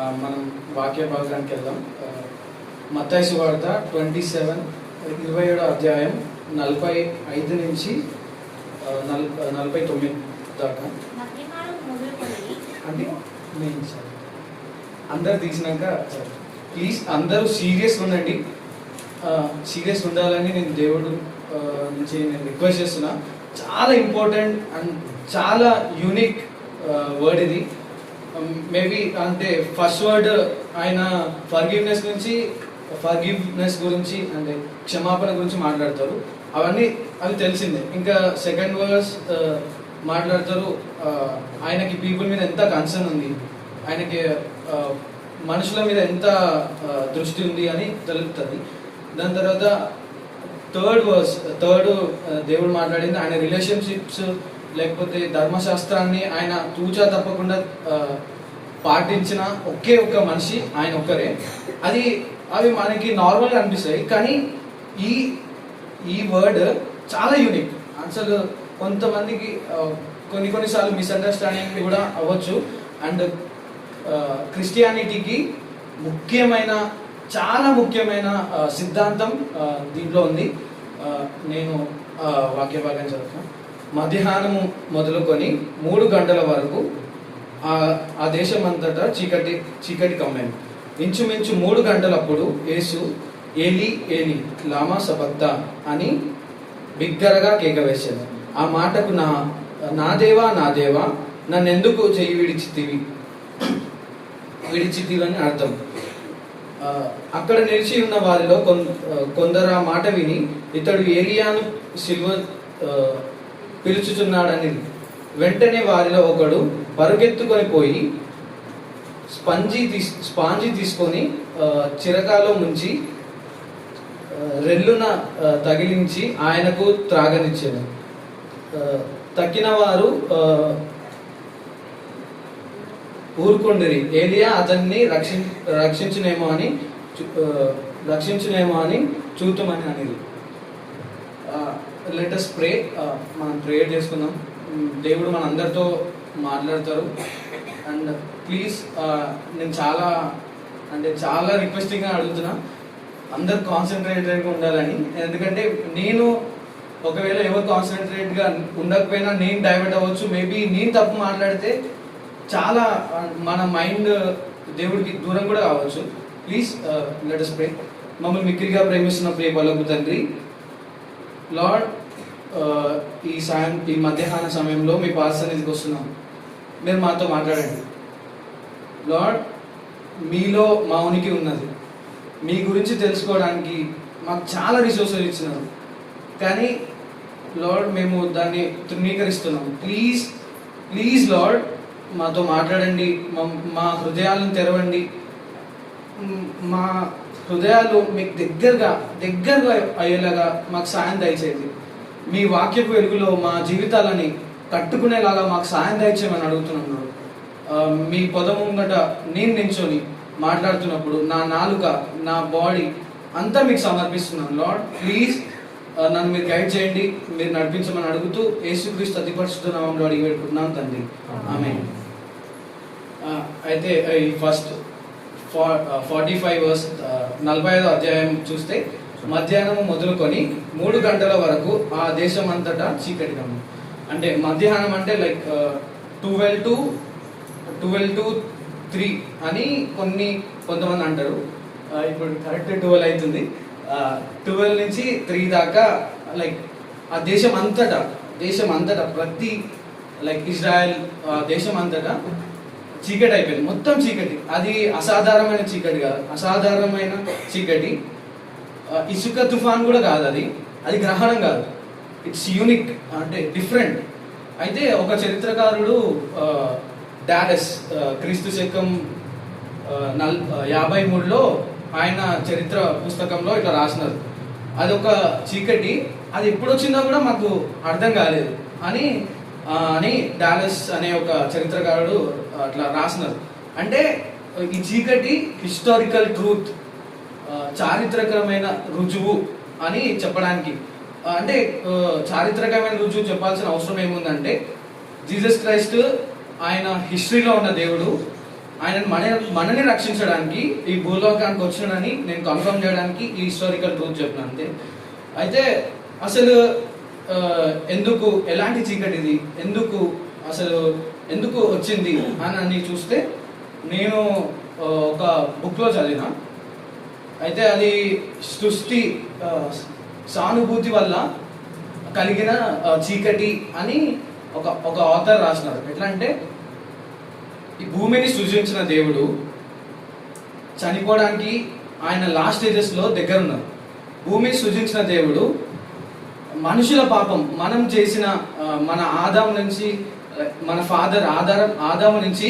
మనం వాక్య భాగానికి వెళ్దాం. మత్తయి సువార్త 27 అధ్యాయం 45 నుంచి 49 దాకా. అంటే నేను అందరు తీసినాక ప్లీజ్ అందరూ సీరియస్గా ఉండండి. సీరియస్ ఉండాలని నేను దేవుడు నుంచి నేను రిక్వెస్ట్ చేస్తున్నా. చాలా ఇంపార్టెంట్ అండ్ చాలా యూనిక్ వర్డ్ ఇది. మేబీ అంటే ఫస్ట్ వర్డ్ ఆయన ఫర్గివ్నెస్ గురించి అంటే క్షమాపణ గురించి మాట్లాడతారు. అవి తెలిసిందే. ఇంకా సెకండ్ వర్స్ మాట్లాడతారు ఆయనకి పీపుల్ మీద ఎంత కన్సర్న్ ఉంది, ఆయనకి మనుషుల మీద ఎంత దృష్టి ఉంది అని తెలుస్తుంది. దాని తర్వాత థర్డ్ దేవుడు మాట్లాడింది ఆయన రిలేషన్షిప్స్ లేకపోతే ధర్మశాస్త్రాన్ని ఆయన తూచా తప్పకుండా పాటించిన ఒకే ఒక్క మనిషి ఆయన ఒక్కరే. అవి మనకి నార్మల్గా అనిపిస్తాయి, కానీ ఈ వర్డ్ చాలా యూనిక్. అసలు కొంతమందికి కొన్నిసార్లు మిస్అండర్స్టాండింగ్ కూడా అవ్వచ్చు. అండ్ క్రిస్టియానిటీకి చాలా ముఖ్యమైన సిద్ధాంతం దీంట్లో ఉంది. నేను వాక్య భాగం చదువుతాను. మధ్యాహ్నము మొదలుకొని 3 గంటల వరకు ఆ దేశం అంతటా చీకటి కమ్మాను. ఇంచుమించు 3 గంటలప్పుడు యేసు ఏలి ఏలి లామా సబక్తా అని బిగ్గరగా కేక వేశాడు. ఆ మాటకు నా దేవా నన్నెందుకు చెయ్యి విడిచితివి అని అర్థం. అక్కడ నిలిచి ఉన్న వారిలో కొందరు ఆ మాట విని ఇతడు ఏలియాను సిల్వ పిలుచుచున్నాడని. వెంటనే వారిలో ఒకడు పరుగెత్తుకొని పోయి స్పాంజీ తీసుకొని చిరకాలో ముంచి రెల్లున తగిలించి ఆయనకు త్రాగనిచ్చాడు. తక్కిన వారు ఊరుకుండిరి. ఏలియా అతన్ని రక్షించునేమో అని చూద్దామని అనేది. Let us pray. మనం ప్రేయర్ చేసుకుందాం. దేవుడు మన అందరితో మాట్లాడతారు. అండ్ ప్లీజ్ నేను చాలా రిక్వెస్టింగ్గా అడుగుతున్నా, అందరు కాన్సన్ట్రేటెడ్గా ఉండాలని. ఎందుకంటే నేను ఒకవేళ ఎవరు కాన్సన్ట్రేట్గా ఉండకపోయినా నేను డైవర్ట్ అవ్వచ్చు. మేబీ నేను తప్పు మాట్లాడితే చాలా మన మైండ్ దేవుడికి దూరం కూడా కావచ్చు. Please let us pray. మమ్మల్ని మిక్కిలిగా ప్రేమిస్తున్న ప్రియ పలుకు తండ్రి, లార్డ్, ఈ మధ్యాహ్న సమయంలో మీ పాసన్నిధికి వస్తున్నాం. మీరు మాతో మాట్లాడండి లార్డ్. మీలో మా ఉనికి ఉన్నది. మీ గురించి తెలుసుకోవడానికి మాకు చాలా రిసోర్సెస్ ఇచ్చినారు, కానీ లార్డ్ మేము దాన్ని తృణీకరిస్తున్నాం. ప్లీజ్ లార్డ్, మాతో మాట్లాడండి. మా హృదయాలను తెరవండి. మా హృదయాలు మీకు దగ్గరగా అయ్యేలాగా మాకు సాయం దయచేయండి. మీ వాక్యపు వెలుగులో మా జీవితాలని కట్టుకునేలాగా మాకు సాయం దయచేయమని అడుగుతున్నాను. మీ పదముంగట నేను నించొని మాట్లాడుతున్నప్పుడు నా నాలుక, నా బాడీ అంతా మీకు సమర్పిస్తున్నాను లార్డ్. ప్లీజ్ నన్ను మీరు గైడ్ చేయండి, మీరు నడిపించమని అడుగుతూ యేసుక్రీస్తు అతి పరిశుద్ధ నామములో అడిగి పెట్టుకుంటున్నాను తండ్రి, ఆమేన్. అయితే ఈ ఫస్ట్ 45 అధ్యాయం చూస్తే మధ్యాహ్నం మొదలుకొని 3 గంటల వరకు ఆ దేశం అంతటా చీకటి కమ్ము. అంటే మధ్యాహ్నం అంటే లైక్ 12 to 3 అని కొంతమంది అంటారు. ఇప్పుడు కరెక్ట్ 12 అవుతుంది. 12 నుంచి 3 దాకా లైక్ ఆ దేశం అంతటా ప్రతి లైక్ ఇజ్రాయెల్ దేశం అంతటా చీకటి అయిపోయింది, మొత్తం చీకటి. అది అసాధారణమైన చీకటి కాదు, అసాధారణమైన చీకటి. ఇసుక తుఫాన్ కూడా కాదు, అది గ్రహణం కాదు. ఇట్స్ యూనిక్, అంటే డిఫరెంట్. అయితే ఒక చరిత్రకారుడు డాలస్ క్రీస్తు శకం 53లో ఆయన చరిత్ర పుస్తకంలో ఇట్లా రాసినారు. అది ఒక చీకటి, అది ఎప్పుడు వచ్చిందో కూడా మాకు అర్థం కాలేదు అని డాలస్ అనే ఒక చరిత్రకారుడు అట్లా రాసినారు. అంటే ఈ చీకటి హిస్టారికల్ ట్రూత్, చారిత్రకమైన రుజువు అని చెప్పడానికి. అంటే చారిత్రకమైన రుజువు చెప్పాల్సిన అవసరం ఏముందంటే జీసస్ క్రైస్ట్ ఆయన హిస్టరీలో ఉన్న దేవుడు, ఆయన మనని రక్షించడానికి ఈ భూలోకానికి వచ్చినాడని నేను కన్ఫర్మ్ చేయడానికి ఈ హిస్టారికల్ ట్రూత్ చెప్పిన అంతే. అయితే అసలు ఎందుకు, ఎలాంటి చీకటి ఇది, ఎందుకు వచ్చింది అని చూస్తే నేను ఒక బుక్లో చదివిన. అయితే అది సృష్టి సానుభూతి వల్ల కలిగిన చీకటి అని ఒక ఆథర్ రాసినారు. ఎట్లా అంటే ఈ భూమిని సృజించిన దేవుడు చనిపోవడానికి ఆయన లాస్ట్ స్టేజెస్లో దగ్గర ఉన్నారు. భూమిని సృజించిన దేవుడు మనుషుల పాపం, మనం చేసిన మన ఆదాము నుంచి, మన ఫాదర్ ఆదాము నుంచి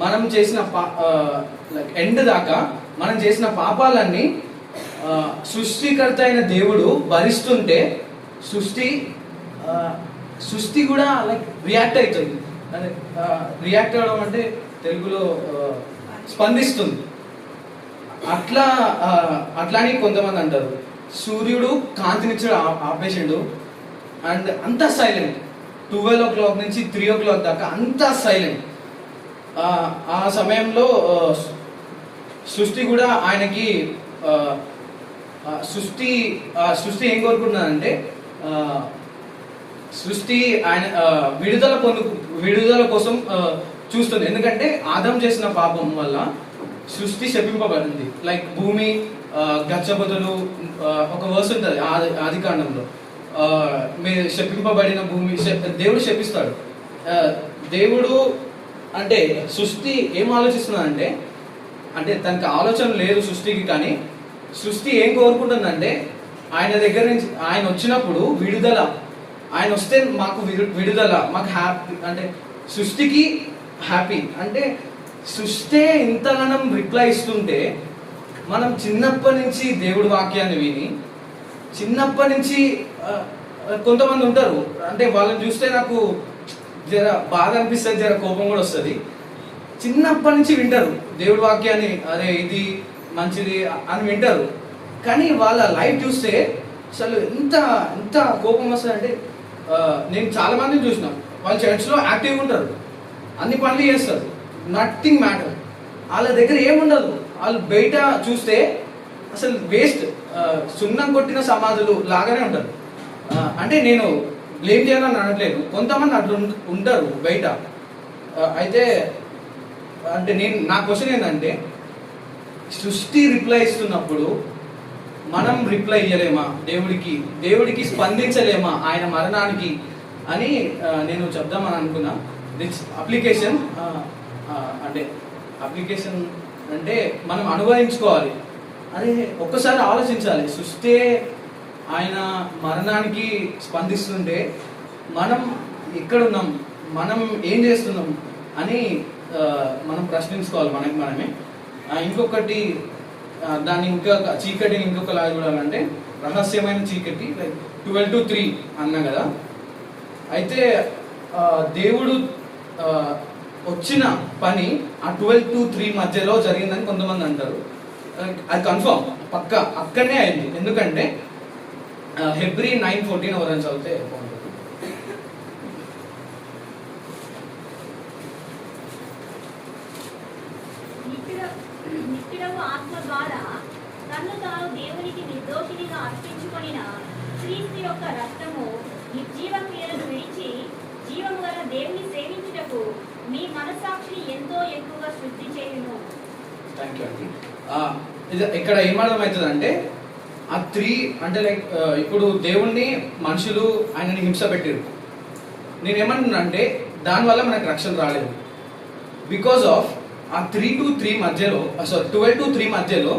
మనం చేసిన ఎండ్ దాకా మనం చేసిన పాపాలన్నీ సృష్టికర్త అయిన దేవుడు భరిస్తుంటే సృష్టి కూడా లైక్ రియాక్ట్ అవుతుంది. రియాక్ట్ అవ్వడం అంటే తెలుగులో స్పందిస్తుంది. అట్లాని కొంతమంది అంటారు. సూర్యుడు కాంతినిచ్చడు ఆపేసిండు అండ్ అంతా సైలెంట్. 12 o'clock నుంచి 3 o'clock దాకా అంతా సైలెంట్. ఆ సమయంలో సృష్టి కూడా ఆయనకి సృష్టి ఏం కోరుకుంటున్నానంటే సృష్టి ఆయన విడుదల కోసం చూస్తుంది. ఎందుకంటే ఆదం చేసిన పాపం వల్ల సృష్టి శపింపబడింది. లైక్ భూమి గచ్చబొదలు, ఒక వర్స్ ఉంటుంది ఆది కాండంలో, మీరు శపింపబడిన భూమి, దేవుడు శపిస్తాడు. దేవుడు అంటే సృష్టి ఏం ఆలోచిస్తుందంటే, అంటే తనకి ఆలోచన లేదు సృష్టికి, కానీ సృష్టి ఏం కోరుకుంటుందంటే ఆయన దగ్గర నుంచి ఆయన వచ్చినప్పుడు విడుదల, ఆయన వస్తే మాకు విడుదల, మాకు హ్యాపీ, అంటే సృష్టికి హ్యాపీ. అంటే సృష్టి ఇంతగానం రిప్లై ఇస్తుంటే మనం చిన్నప్పటి నుంచి దేవుడి వాక్యాన్ని విని, చిన్నప్పటి నుంచి కొంతమంది ఉంటారు, అంటే వాళ్ళని చూస్తే నాకు జర బాధ అనిపిస్తుంది, జర కోపం కూడా వస్తుంది. చిన్నప్పటి నుంచి వింటారు దేవుడి వాక్యాన్ని, అరే ఇది మంచిది అని వింటారు, కానీ వాళ్ళ లైఫ్ చూస్తే అసలు ఎంత కోపం వస్తుంది అంటే, నేను చాలా మందిని చూసిన, వాళ్ళు చర్చ్లో యాక్టివ్గా ఉంటారు, అన్ని పనులు చేస్తారు, నథింగ్ మ్యాటర్, వాళ్ళ దగ్గర ఏముండదు. వాళ్ళు బయట చూస్తే అసలు వేస్ట్, సున్నం కొట్టిన సమాధులు లాగానే ఉంటారు. అంటే నేను బ్లేమ్ చేయాలని అనట్లేదు, కొంతమంది అట్లా ఉంటారు బయట. అయితే అంటే నా క్వశ్చన్ ఏంటంటే, సృష్టి రిప్లై ఇస్తున్నప్పుడు మనం రిప్లై ఇవ్వలేమా దేవుడికి స్పందించలేమా ఆయన మరణానికి అని నేను చెప్దామని అనుకున్నా. దిస్ అప్లికేషన్ అంటే మనం అనుభవించుకోవాలి. అదే ఒక్కసారి ఆలోచించాలి, సృష్టి ఆయన మరణానికి స్పందిస్తుంటే మనం ఎక్కడున్నాం, మనం ఏం చేస్తున్నాం అని మనం ప్రశ్నించుకోవాలి మనమే. ఇంకొకటి, దాన్ని చీకటిని ఇంకొకలాగా చూడాలంటే, రహస్యమైన చీకటి, లైక్ 12 to 3 అన్నా కదా. అయితే దేవుడు వచ్చిన పని ఆ 12 to 3 మధ్యలో జరిగిందని కొంతమంది అంటారు. అది కన్ఫర్మ్, పక్క అక్కడనే అయింది. ఎందుకంటే హెబ్రీ 9:14 ఎవరైనా చదివితే ఆత్మ ద్వారా తన్ను తాను దేవునికి నిర్దోషినిగా అర్పించుకొనిన క్రీస్తు యొక్క రక్తము నిర్జీవ క్రియలను విడిచి జీవము గల దేవుని సేవించుటకు మీ మనసాక్షిని ఎంతో ఎక్కువగా శుద్ధి చేయును. థ్యాంక్ యూ అండి. ఇక్కడ ఏమర్థమవుతుందంటే, ఆ 3 అంటే లైక్ ఇప్పుడు దేవుణ్ణి మనుషులు ఆయనని హింస పెట్టారు. నేనేమంటున్నా అంటే, దానివల్ల మనకు రక్షణ రాలేదు. బికాస్ ఆఫ్ ఆ 3 to 3 మధ్యలో, 12 to 3 మధ్యలో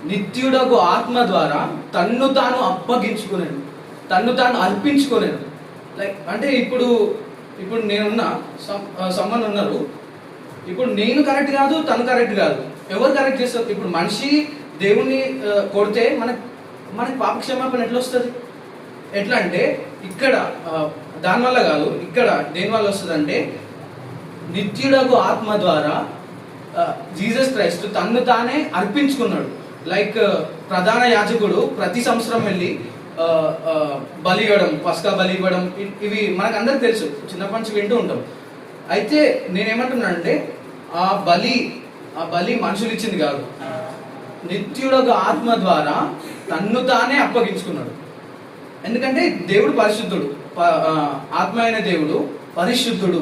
నిత్యుడకు ఆత్మ ద్వారా తన్ను తాను అప్పగించుకున్నాడు, తన్ను తాను అర్పించుకున్నాడు. లైక్ అంటే ఇప్పుడు నేనున్నా, సమ్మన్ ఉన్నారు, ఇప్పుడు నేను కరెక్ట్ కాదు, తను కరెక్ట్ కాదు, ఎవరు కరెక్ట్ చేస్తారు? ఇప్పుడు మనిషి దేవుణ్ణి కొడితే మనకి పాపక్షమాపణ ఎట్లా వస్తుంది? ఎట్లా అంటే ఇక్కడ దానివల్ల కాదు, ఇక్కడ దేనివల్ల వస్తుంది అంటే, నిత్యుడకు ఆత్మ ద్వారా జీసస్ క్రైస్ట్ తన్ను తానే అర్పించుకున్నాడు. లైక్ ప్రధాన యాజకుడు ప్రతి సంవత్సరం వెళ్ళి బలి ఇవ్వడం, పస్కా బలి ఇవ్వడం, ఇవి మనకు అందరికి తెలుసు, చిన్నప్పటి నుంచి వింటూ ఉంటాం. అయితే నేనేమంటున్నానంటే, ఆ బలి ఆ బలి మనుషులు ఇచ్చింది కాదు, నిత్యుడొక ఆత్మ ద్వారా తన్ను తానే అప్పగించుకున్నాడు. ఎందుకంటే దేవుడు పరిశుద్ధుడు, ఆత్మ అయిన దేవుడు పరిశుద్ధుడు.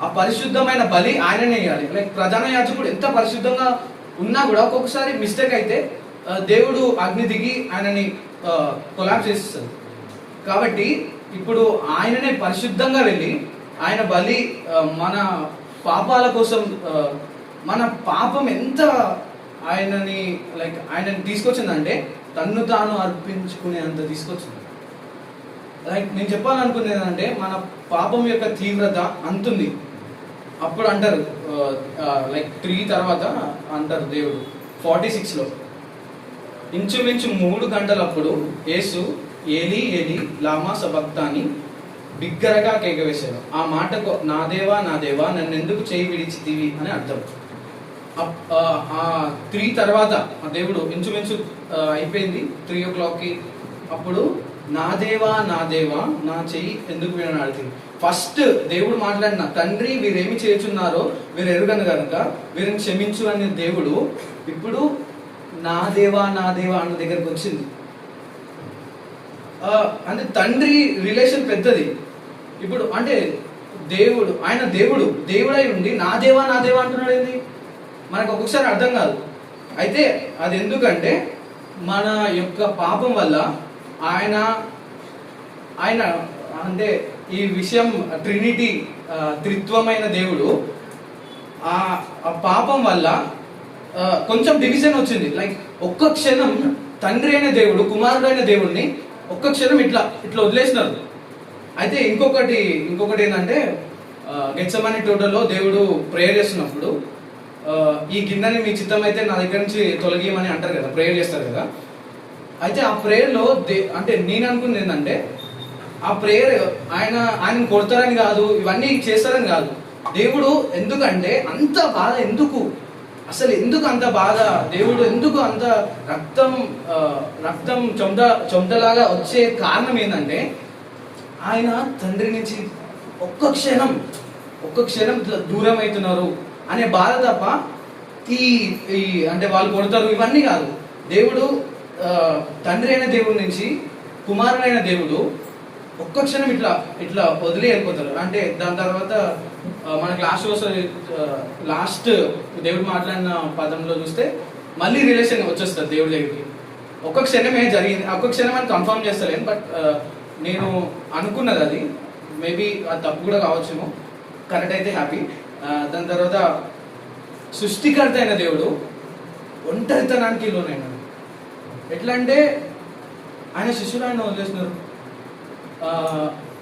ఆ పరిశుద్ధమైన బలి ఆయననే ఇవ్వాలి. లైక్ ప్రధాన యాజకుడు ఎంత పరిశుద్ధంగా ఉన్నా కూడా ఒక్కొక్కసారి మిస్టేక్ అయితే దేవుడు అగ్ని దిగి ఆయనని కొలాప్స్ చేస్తుంది. కాబట్టి ఇప్పుడు ఆయననే పరిశుద్ధంగా వెళ్ళి ఆయన బలి మన పాపాల కోసం, మన పాపం ఎంత ఆయనని లైక్ ఆయనని తీసుకొచ్చిందంటే తన్ను తాను అర్పించుకునే అంత తీసుకొచ్చింది. లైక్ నేను చెప్పాలనుకునేది ఏంటంటే మన పాపం యొక్క తీవ్రత అంతుంది. అప్పుడు అంటారు లైక్ 3 తర్వాత అంటారు దేవుడు 46లో ఇంచుమించు 3 గంటలప్పుడు యేసు ఏలీ ఏలీ లామా సబక్తాని బిగ్గరగా కేక వేశాడు. ఆ మాటకు నా దేవా నా దేవా నన్ను ఎందుకు చేయి విడిచితివి అని అర్థం. ఆ 3 తర్వాత ఆ దేవుడు ఇంచుమించు అయిపోయింది 3 o'clockకి. అప్పుడు నా దేవా నా చెయ్యి ఎందుకు విననాడుతుంది. ఫస్ట్ దేవుడు మాట్లాడిన తండ్రి వీరేమి చేయుచున్నారో వీరు ఎరుగను కనుక వీరిని క్షమించు అనే దేవుడు ఇప్పుడు నా దేవా అన్న దగ్గరకు వచ్చింది. అంటే తండ్రి రిలేషన్ పెద్దది. ఇప్పుడు అంటే దేవుడు ఆయన దేవుడై ఉండి నా దేవా అంటున్నాడు. ఏంది మనకు ఒక్కొక్కసారి అర్థం కాదు. అయితే అది ఎందుకంటే మన యొక్క పాపం వల్ల ఆయన అంటే ఈ విషయం ట్రినిటీ త్రిత్వమైన దేవుడు ఆ పాపం వల్ల కొంచెం డివిజన్ వచ్చింది. లైక్ ఒక్క క్షణం తండ్రి అయిన దేవుడు కుమారుడు అయిన దేవుడిని ఒక్క క్షణం ఇట్లా వదిలేసినారు. అయితే ఇంకొకటి ఏంటంటే గెత్సెమనీ తోటలో దేవుడు ప్రేయర్ చేస్తున్నప్పుడు ఈ గిన్నెని మీ చిత్తం అయితే నా దగ్గర నుంచి తొలగియమని అంటారు కదా, ప్రేయర్ చేస్తారు కదా. అయితే ఆ ప్రేయర్లో అంటే నేను అనుకున్నది ఏంటంటే ఆ ప్రేయర్ ఆయన కొడతారని కాదు, ఇవన్నీ చేస్తారని కాదు. దేవుడు ఎందుకంటే అంత బాధ అసలు ఎందుకు అంత బాధ, దేవుడు ఎందుకు అంత రక్తం చెమటలాగా వచ్చే కారణం ఏంటంటే ఆయన తండ్రి నుంచి ఒక్క క్షణం దూరం అవుతున్నారు అనే బాధ తప్ప ఈ అంటే వాళ్ళు కొడతారు ఇవన్నీ కాదు. దేవుడు తండ్రి అయిన దేవుడి నుంచి కుమారుడైన దేవుడు ఒక్క క్షణం ఇట్లా వదిలి వెళ్ళిపోతారు. అంటే దాని తర్వాత మనకి లాస్ట్ దేవుడు మాట్లాడిన పదంలో చూస్తే మళ్ళీ రిలేషన్ వచ్చేస్తుంది దేవుడి దగ్గరికి. ఒక్క క్షణమే జరిగింది, ఒక్క క్షణం అని కన్ఫర్మ్ చేస్తలేను, బట్ నేను అనుకున్నది అది మేబీ అది తప్పు కూడా కావచ్చేమో, కరెక్ట్ అయితే హ్యాపీ. దాని తర్వాత సృష్టికర్త అయిన దేవుడు ఒంటరితనానికి లోనైనాడు. ఎట్లా అంటే ఆయన శిష్యులు ఆయన వదిలేసినారు.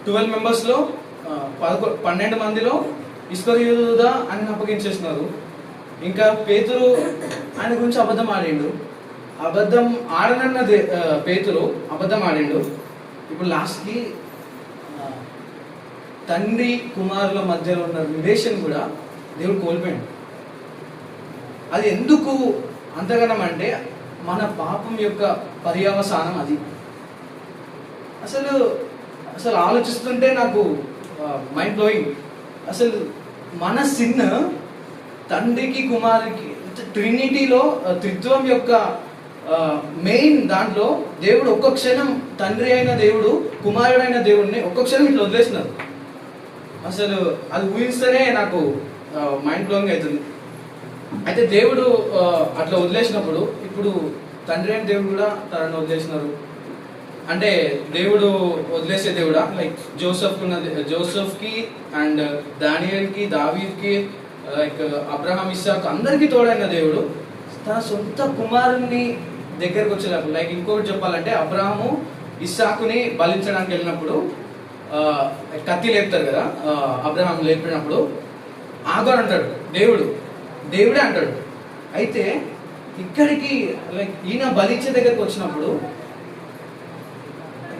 12 మెంబర్స్లో 12 మందిలో ఇస్కరియోత ఆయన అప్పగించేసినారు. ఇంకా పేతురు ఆయన గురించి అబద్ధం ఆడనన్న పేతురు అబద్ధం ఆడిండు. ఇప్పుడు లాస్ట్కి తండ్రి కుమారుల మధ్యలో ఉన్న రిలేషన్ కూడా దేవుడు కోల్పోయాడు. అది ఎందుకు అంతగానం అంటే మన పాపం యొక్క పర్యవసానం అది. అసలు ఆలోచిస్తుంటే నాకు మైండ్ బ్లోయింగ్. అసలు మన సిన్ తండ్రికి కుమారుడికి ట్రినిటీలో త్రిత్వం యొక్క మెయిన్ దాంట్లో దేవుడు ఒక్క క్షణం తండ్రి అయిన దేవుడు కుమారుడైన దేవుడిని ఒక్క క్షణం ఇట్లా వదిలేసినారు. అసలు అది ఊహిస్తేనే నాకు మైండ్ బ్లోయింగ్ అవుతుంది. అయితే దేవుడు అట్లా వదిలేసినప్పుడు ఇప్పుడు తండ్రి అయిన దేవుడు కూడా తనను వదిలేసినారు. అంటే దేవుడు వదిలేసే దేవుడా? లైక్ జోసెఫ్కి అండ్ దానియేల్కి దావీద్కి లైక్ అబ్రహాం ఇస్సాకు అందరికీ తోడైన దేవుడు తన సొంత కుమారుని దగ్గరకు వచ్చేటప్పుడు, లైక్ ఇంకొకటి చెప్పాలంటే అబ్రహాము ఇస్సాకుని బలించడానికి వెళ్ళినప్పుడు కత్తి లేపుతారు కదా, అబ్రహాం లేపినప్పుడు ఆగో అంటాడు దేవుడే అంటాడు. అయితే ఇక్కడికి లైక్ ఈయన బలించే దగ్గరకు వచ్చినప్పుడు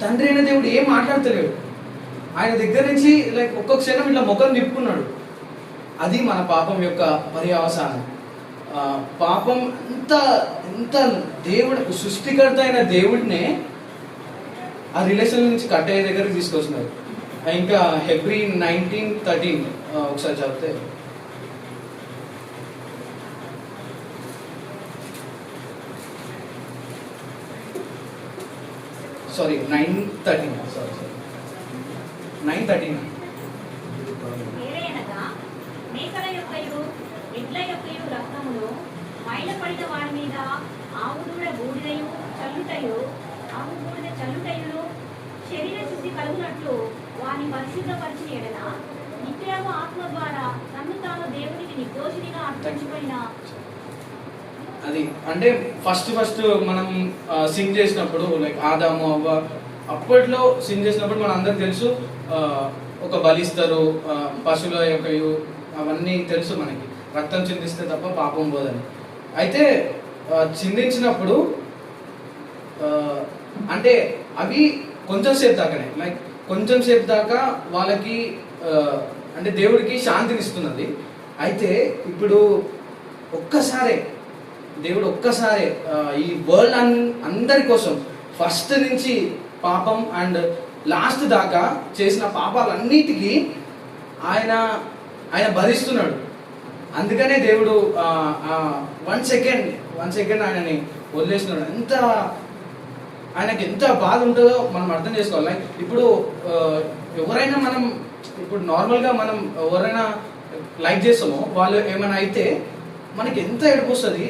తండ్రి అయిన దేవుడు ఏం మాట్లాడతలేడు. ఆయన దగ్గర నుంచి లైక్ ఒక్క క్షణం ఇట్లా ముఖం తిప్పుకున్నాడు. అది మన పాపం యొక్క పర్యవసానం. పాపం ఎంత దేవుడు సృష్టికర్త అయిన దేవుడినే ఆ రిలేషన్ నుంచి కట్ అయ్యే దగ్గరికి తీసుకొచ్చినారు. ఇంకా హెబ్రీ 19:13 ఒకసారి చదివితే సారీ 9:13 9:13. ఏలయనగా మేకల యొక్కయు ఎడ్ల యొక్కయు రక్తమును మైలపడిన వారి మీద ఆవు దూడ బూడిదయు చల్లుటయును శరీర శుద్ధి కలుగునట్లు వారిని పరిశుద్ధపరిచిన ఎడల నిత్యము ఆత్మ ద్వారా తన్ను తాను దేవునికి నిర్దోషినిగా అర్పించుకున్న. అది అంటే ఫస్ట్ మనం సింగ్ చేసినప్పుడు లైక్ ఆదాము అవ్వ అప్పట్లో సింగ్ చేసినప్పుడు మన అందరికి తెలుసు, ఒక బలిస్తారు, పశువుల యొక్క అవన్నీ తెలుసు మనకి, రక్తం చిందిస్తే తప్ప పాపం పోదని. అయితే చిందించినప్పుడు అంటే అవి కొంచెం సేపు దాకానే, లైక్ కొంచెం సేపు దాకా వాళ్ళకి అంటే దేవుడికి శాంతినిస్తున్నది. అయితే ఇప్పుడు దేవుడు ఒక్కసారే ఈ వరల్డ్ అందరి కోసం ఫస్ట్ నుంచి పాపం అండ్ లాస్ట్ దాకా చేసిన పాపాలన్నిటికీ ఆయన భరిస్తున్నాడు. అందుకనే దేవుడు 1 సెకండ్ ఆయనని వదిలేస్తున్నాడు. ఆయనకి ఎంత బాధ ఉంటుందో మనం అర్థం చేసుకోవాలి. లైక్ ఇప్పుడు ఎవరైనా మనం ఇప్పుడు నార్మల్గా మనం ఎవరైనా లైక్ చేస్తామో వాళ్ళు ఏమైనా అయితే మనకి ఎంత ఏడుపు వస్తుంది.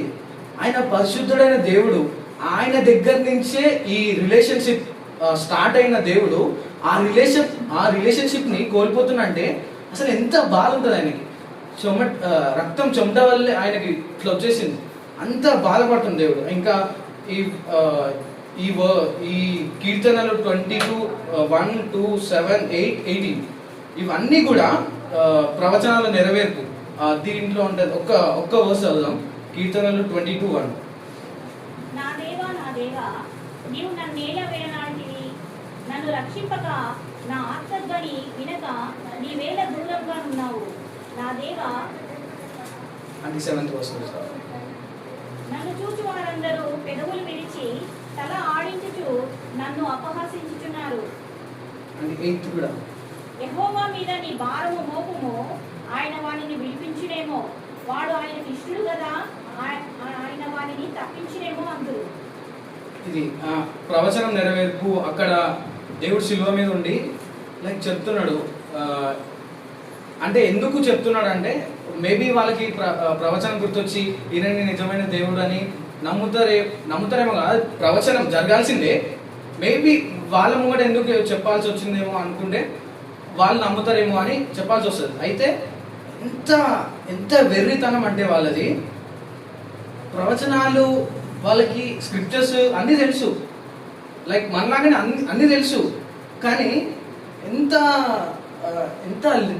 ఆయన పరిశుద్ధుడైన దేవుడు, ఆయన దగ్గర నుంచే ఈ రిలేషన్షిప్ స్టార్ట్ అయిన దేవుడు ఆ రిలేషన్షిప్ని కోల్పోతున్నంటే అసలు ఎంత బాధ ఉంటుంది ఆయనకి. రక్తం చెమట వల్లే ఆయనకి ఇట్లా వచ్చేసింది, అంత బాధపడుతుంది దేవుడు. ఇంకా ఈ కీర్తనలు 22:1, 2, 7, 8, 18 ఇవన్నీ కూడా ప్రవచనాల నెరవేర్పు దీంట్లో ఉంటుంది. ఒక్క వర్స్ చదువుదాం. కీర్తనలు 22:1. నా దేవా నీవు నన్ను నేల వేయనాటివి, నన్ను రక్షింపక నా ఆర్తధ్వని వినక నీవేళ దూరంగా ఉన్నావు. నా దేవా, అంటే 7th వర్స్. నన్ను చూచి వారందరూ పెదవులు విరిచి తల ఆడించుచు నన్ను అపహసించుచున్నారు. అంటే 8th కూడా. యెహోవా మీద నీ భారము మోపుము, ఆయన వానిని విడిపించునేమో, వాడు ఆయనకి ఇష్టడు కదా, ఆయన వానిని తప్పించునేమో అందురు. ఇది ప్రవచనం నెరవేర్పు. అక్కడ దేవుడు శిలువ మీద ఉండి లైక్ చెప్తున్నాడు. అంటే ఎందుకు చెప్తున్నాడు అంటే మేబీ వాళ్ళకి ప్రవచనం గుర్తొచ్చి ఈయనని నిజమైన దేవుడు అని నమ్ముతారేమో కాదు, ప్రవచనం జరగాల్సిందే. మేబీ వాళ్ళ ముంగట ఎందుకు చెప్పాల్సి వచ్చిందేమో అనుకుంటే వాళ్ళు నమ్ముతారేమో అని చెప్పాల్సి వస్తుంది. అయితే ఎంత వెర్రితనం అంటే వాళ్ళది. ప్రవచనాలు వాళ్ళకి స్క్రిప్చర్స్ అన్నీ తెలుసు, లైక్ మనలాగానే అన్నీ తెలుసు. కానీ ఎంత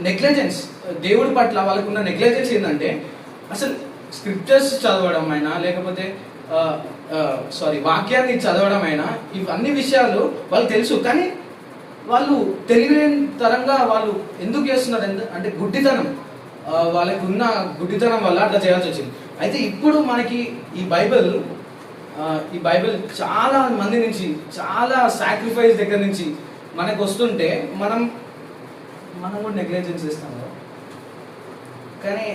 నెగ్లిజెన్స్ దేవుడి పట్ల వాళ్ళకున్న నెగ్లిజెన్స్ ఏంటంటే అసలు స్క్రిప్చర్స్ చదవడం అయినా లేకపోతే వాక్యాన్ని చదవడం అయినా ఇవన్నీ విషయాలు వాళ్ళు తెలుసు. కానీ వాళ్ళు తెలియని తరంగా వాళ్ళు ఎందుకు చేస్తున్నారు అంటే గుడ్డితనం, వాళ్ళకి ఉన్న గుడ్డితనం వల్ల అట్లా చేయాల్సి వచ్చింది. అయితే ఇప్పుడు మనకి ఈ బైబిల్ చాలా మంది నుంచి, చాలా సాక్రిఫైస్ దగ్గర నుంచి మనకు వస్తుంటే మనం కూడా నెగ్లిజెన్స్ చేస్తాం కదా. కానీ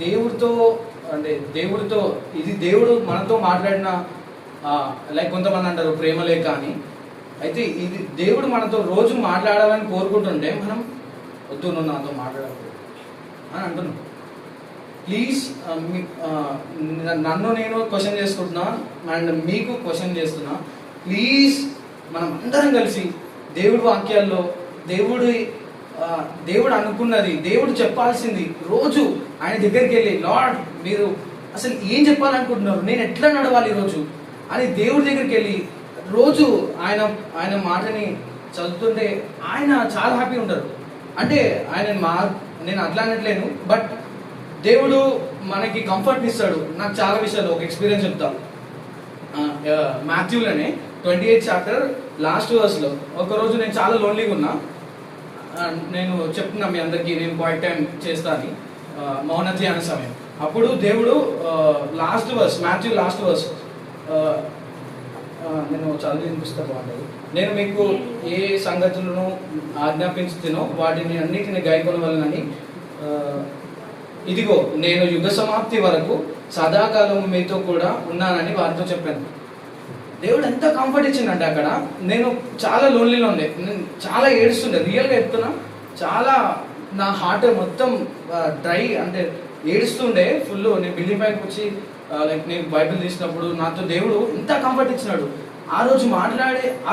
దేవుడితో ఇది దేవుడు మనతో మాట్లాడిన లైక్ కొంతమంది అంటారు ప్రేమ లేక అని. అయితే ఇది దేవుడు మనతో రోజు మాట్లాడాలని కోరుకుంటుంటే మనం వద్దు, నువ్వు నాతో మాట్లాడకూడదు అని అంటున్నాం. ప్లీజ్ నన్ను నేను క్వశ్చన్ చేసుకుంటున్నా అండ్ మీకు క్వశ్చన్ చేస్తున్నా. ప్లీజ్ మనం అందరం కలిసి దేవుడి వాక్యాల్లో దేవుడు అనుకున్నది, దేవుడు చెప్పాల్సింది రోజు ఆయన దగ్గరికి వెళ్ళి, లార్డ్ మీరు అసలు ఏం చెప్పాలనుకుంటున్నారు, నేను ఎట్లా నడవాలి ఈరోజు అని దేవుడి దగ్గరికి వెళ్ళి రోజు ఆయన మాటని చదువుతుంటే ఆయన చాలా హ్యాపీ ఉంటారు. అంటే నేను అట్లా అనట్లేను, బట్ దేవుడు మనకి కంఫర్ట్ ఇస్తాడు. నాకు చాలా విషయాలు ఒక ఎక్స్పీరియన్స్ చెప్తాను. మాథ్యూలోనే 28th చాప్టర్ లాస్ట్ వర్స్లో ఒకరోజు నేను చాలా లోన్లీగా ఉన్నా. నేను చెప్తున్నా మీ అందరికీ, నేను క్వైట్ టైం చేస్తా అని, మౌన ధ్యాన సమయం. అప్పుడు దేవుడు మాథ్యూ లాస్ట్ వర్స్ నేను చదివి వినిపిస్తా బాగుంటుంది. నేను మీకు ఏ సంగతులను ఆజ్ఞాపించుతునో వాటిని అన్నిటిని గైకొనవలనని, ఇదిగో నేను యుగ సమాప్తి వరకు సదాకాలం మీతో కూడా ఉన్నానని వారితో చెప్పాను. దేవుడు ఎంత కంఫర్ట్ ఇచ్చిందంటే అక్కడ నేను చాలా లోన్లీలో ఉండే, నేను చాలా ఏడుస్తుండే, రియల్గా చెప్తున్నా. చాలా నా హార్ట్ మొత్తం డ్రై, అంటే ఏడుస్తుండే ఫుల్. నేను బిల్డింగ్ పైకి వచ్చి లైక్ నేను బైబిల్ తీసినప్పుడు నాతో దేవుడు ఎంత కంఫర్ట్ ఇచ్చినాడు. ఆ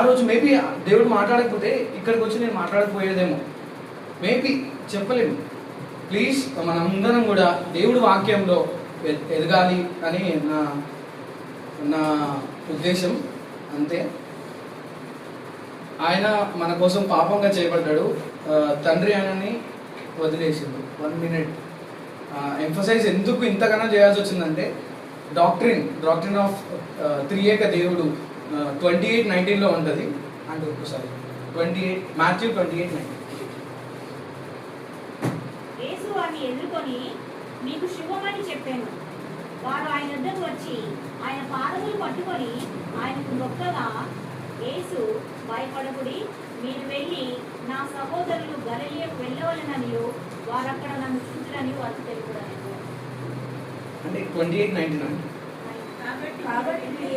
రోజు మేబీ దేవుడు మాట్లాడకపోతే ఇక్కడికి వచ్చి నేను మాట్లాడకపోయేదేమో, మేబీ చెప్పలేము. ప్లీజ్ మనందరం కూడా దేవుడు వాక్యంలో ఎదగాలి అని నా ఉద్దేశం, అంతే. ఆయన మన కోసం పాపంగా చేయబడ్డాడు. తండ్రి ఆయనని వదిలేసిండు. 1 minute ఎంఫసైజ్ ఎందుకు ఇంతగానో చేయాల్సి వచ్చిందంటే డాక్ట్రిన్ ఆఫ్ త్రియేక దేవుడు 28:19 ఉంటుంది. అంటే ఒక్కసారి 28 మాథ్యూ 28:19. యేసు వారిని ఎదుర్కొని మీకు శుభమని చెప్పాను. వారు ఆయన వద్దకు వచ్చి ఆయన పాదములు పట్టుకొని ఆయనకు మొక్కగా, యేసు భయపడకుడి, మీరు వెళ్ళి నా సహోదరులు గలిలయకు వెళ్ళవలెననియు వారక్కడ నన్ను చూచురని వారికి తెలుపుడని. అంటే 28:19. కాబట్టి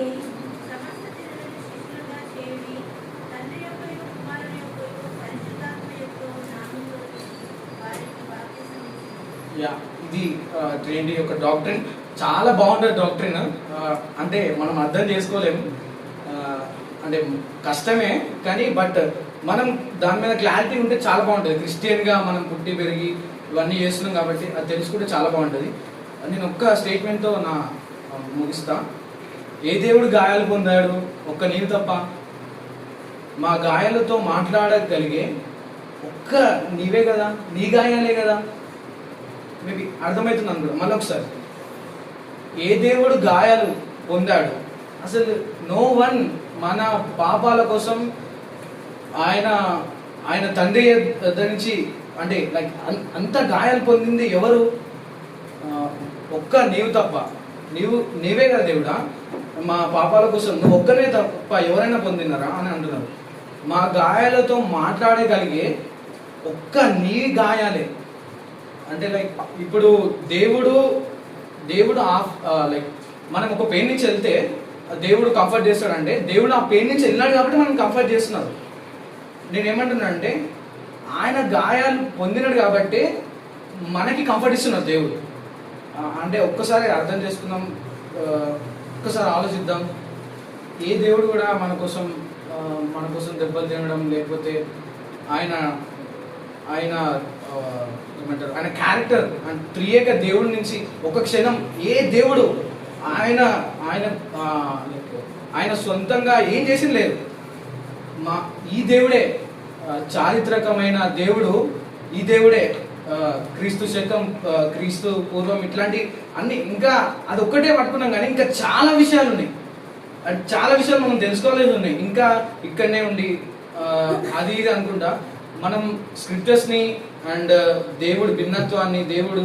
సమస్త జనులను శిష్యులుగా చేయుడి, తండ్రి యొక్కయు కుమారుని యొక్కయు పరిశుద్ధాత్మ యొక్కయు నామములో వారికి బాప్తిసం ఇచ్చుడి. ఇది ట్రినిటీ యొక్క డాక్ట్రిన్. చాలా బాగుంటుంది డాక్ట్రిన్. అంటే మనం అర్థం చేసుకోలేము, అంటే కష్టమే, కానీ బట్ మనం దాని మీద క్లారిటీ ఉంటే చాలా బాగుంటుంది. క్రిస్టియన్గా మనం పుట్టి పెరిగి ఇవన్నీ చేస్తున్నాం కాబట్టి అది తెలుసుకుంటే చాలా బాగుంటుంది. నేను ఒక్క స్టేట్మెంట్తో ముగిస్తా. ఏ దేవుడు గాయాలు పొందాడు? ఒక్క నీవు తప్ప. మా గాయాలతో మాట్లాడగలిగే ఒక్క నీవే కదా, నీ గాయాలే కదా. మేబీ అర్థమవుతుంది అనుకుంటా. మళ్ళీ ఒకసారి, ఏ దేవుడు గాయాలు పొందాడు? అసలు నో వన్. మన పాపాల కోసం ఆయన తండ్రి దగ్గర నుంచి, అంటే లైక్ అంత గాయాలు పొందింది ఎవరు? ఒక్క నీవు తప్ప. నీవే కదా దేవుడా, మా పాపాల కోసం నువ్వు ఒక్కనే తప్ప ఎవరైనా పొందినారా అని అంటున్నారు. మా గాయాలతో మాట్లాడగలిగే ఒక్క నీ గాయాలే. అంటే లైక్ ఇప్పుడు దేవుడు లైక్ మనం ఒక పెయిన్ నుంచి వెళ్తే దేవుడు కంఫర్ట్ చేస్తాడంటే, దేవుడు ఆ పెయిన్ నుంచి వెళ్ళాడు కాబట్టి మనం కంఫర్ట్ చేస్తున్నారు. నేనేమంటున్నా అంటే, ఆయన గాయాలు పొందినాడు కాబట్టి మనకి కంఫర్ట్ ఇస్తున్నాడు దేవుడు. అంటే ఒక్కసారి అర్థం చేసుకుందాం, ఒక్కసారి ఆలోచిద్దాం. ఏ దేవుడు కూడా మన కోసం దెబ్బలు తినడం, లేకపోతే ఆయన ఏమంటారు, ఆయన క్యారెక్టర్, త్రియేక దేవుడి నుంచి ఒక క్షణం ఏ దేవుడు ఆయన సొంతంగా ఏం చేసింది లేదు. ఈ దేవుడే చారిత్రకమైన దేవుడు. ఈ దేవుడే క్రీస్తు శకం, క్రీస్తు పూర్వం, ఇట్లాంటి అన్ని, ఇంకా అది ఒక్కటే పట్టుకున్నాం కానీ ఇంకా చాలా విషయాలు ఉన్నాయి. చాలా విషయాలు మనం తెలుసుకోలేదు ఉన్నాయి. ఇంకా ఇక్కడనే ఉండి అది ఇది అనుకుంటా మనం స్క్రిప్చర్స్ని అండ్ దేవుడు భిన్నత్వాన్ని, దేవుడు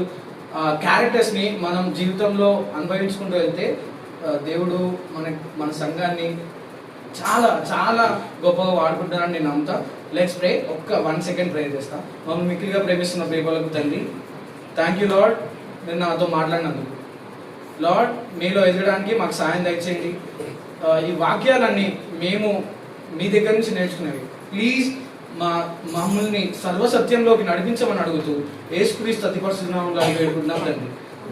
క్యారెక్టర్స్ని మనం జీవితంలో అనుభవించుకుంటూ వెళ్తే దేవుడు మన సంఘాన్ని చాలా చాలా గొప్పగా వాడుకుంటానని నేను నమ్ముతా. Let's pray. ఒక్క 1 second ప్రే చేస్తా. మమ్మల్ని మిక్కిలిగా ప్రేమిస్తున్న ప్రేమలకు తండ్రి, థ్యాంక్ యూ లార్డ్, నేను నాతో మాట్లాడినందుకు. లార్డ్, మీలో ఎదగడానికి మాకు సాయం దయచేయండి. ఈ వాక్యాలన్నీ మేము మీ దగ్గర నుంచి నేర్చుకునేవి. ప్లీజ్ మమ్మల్ని సర్వసత్యంలోకి నడిపించమని అడుగుతూ యేసుక్రీస్తు అతి పరిశుద్ధ నామములో వేడుకుంటున్నాం తండ్రి.